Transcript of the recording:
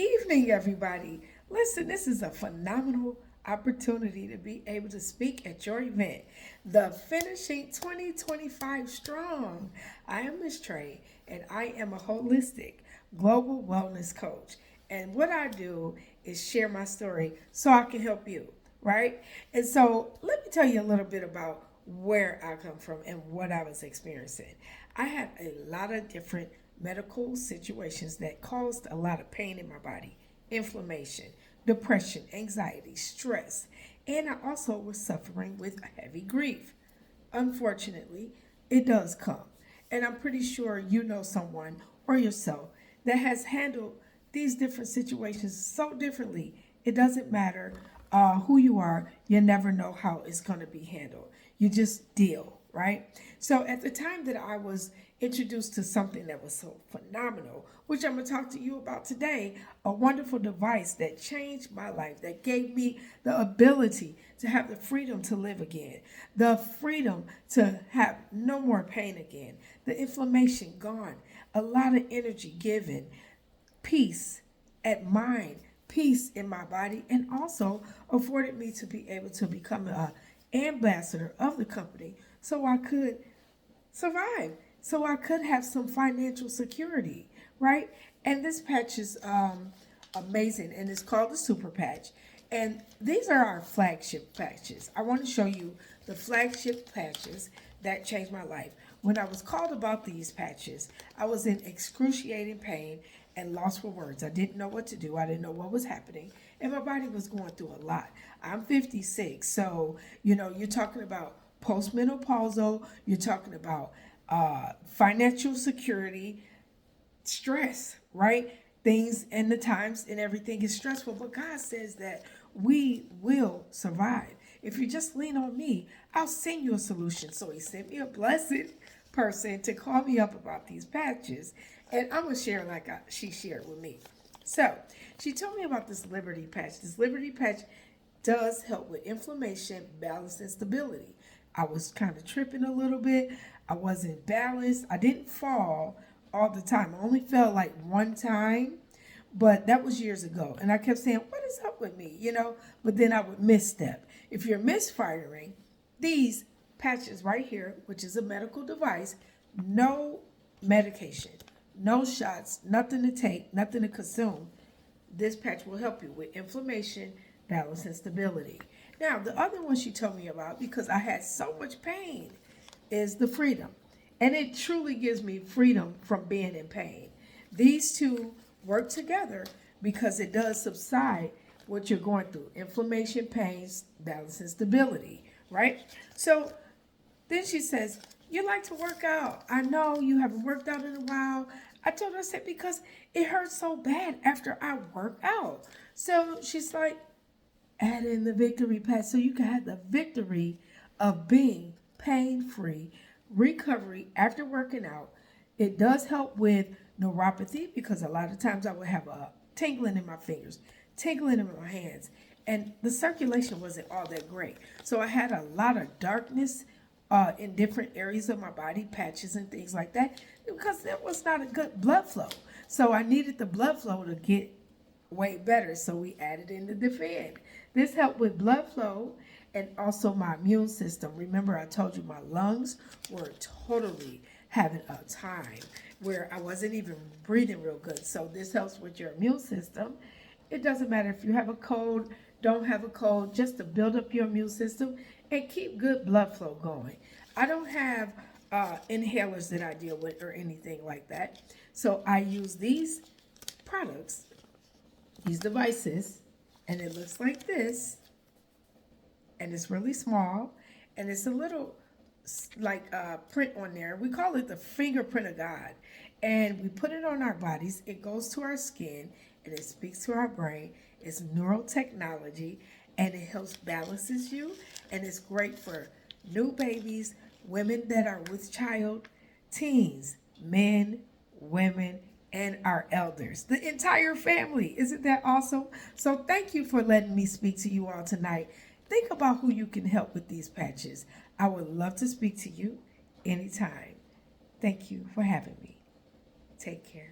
evening, everybody. Listen, this is a phenomenal opportunity to be able to speak at your event, the Finishing 2025 Strong. I am Miss Trey, and I am a holistic global wellness coach. And what I do is share my story so I can help you, right? And so let me tell you a little bit about where I come from and what I was experiencing. I had a lot of different medical situations that caused a lot of pain in my body, inflammation, depression, anxiety, stress, and I also was suffering with heavy grief. Unfortunately, it does come. And I'm pretty sure you know someone or yourself that has handled these different situations so differently. It doesn't matter who you are, you never know how it's going to be handled. You just deal, right? So at the time that I was introduced to something that was so phenomenal, which I'm going to talk to you about today, a wonderful device that changed my life, that gave me the ability to have the freedom to live again, the freedom to have no more pain again, the inflammation gone, a lot of energy given, peace at mind, peace in my body, and also afforded me to be able to become an ambassador of the company so I could survive, so I could have some financial security, right? And this patch is amazing, and it's called the Super Patch. And these are our flagship patches. I want to show you the flagship patches that changed my life. When I was called about these patches, I was in excruciating pain and lost for words. I didn't know what to do. I didn't know what was happening. And my body was going through a lot. I'm 56, so, you're talking about postmenopausal, you're talking about financial security, stress, right? Things and the times and everything is stressful, but God says that we will survive. If you just lean on me, I'll send you a solution. So he sent me a blessed person to call me up about these patches, and I'm going to share like she shared with me. So she told me about this Liberty patch. This Liberty patch does help with inflammation, balance, and stability. I was kind of tripping a little bit. I wasn't balanced. I didn't fall all the time. I only fell like one time, but that was years ago. And I kept saying, what is up with me? But then I would misstep. If you're misfiring, these patches right here, which is a medical device, no medication, no shots, nothing to take, nothing to consume. This patch will help you with inflammation, balance, and stability. Now, the other one she told me about, because I had so much pain, is the freedom. And it truly gives me freedom from being in pain. These two work together because it does subside what you're going through: inflammation, pains, balance, and stability, right? So then she says, you like to work out. I know you haven't worked out in a while. I told her, I said, because it hurts so bad after I work out. So she's like, add in the victory patch so you can have the victory of being pain-free, recovery after working out. It does help with neuropathy because a lot of times I would have a tingling in my fingers, tingling in my hands, and the circulation wasn't all that great. So I had a lot of darkness in different areas of my body, patches and things like that, because there was not a good blood flow. So I needed the blood flow to get way better. So we added in the Defend. This helped with blood flow and also my immune system. Remember, I told you my lungs were totally having a time where I wasn't even breathing real good. So this helps with your immune system. It doesn't matter if you have a cold, don't have a cold, just to build up your immune system and keep good blood flow going. I don't have inhalers that I deal with or anything like that. So I use these products, these devices, and it looks like this, and it's really small, and it's a little like print on there. We call it the fingerprint of God, and we put it on our bodies. It goes to our skin, and it speaks to our brain. It's neurotechnology, and it helps balances you, and it's great for new babies, women that are with child, teens, men, women, and our elders, the entire family. Isn't that awesome? So thank you for letting me speak to you all tonight. Think about who you can help with these patches. I would love to speak to you anytime. Thank you for having me. Take care.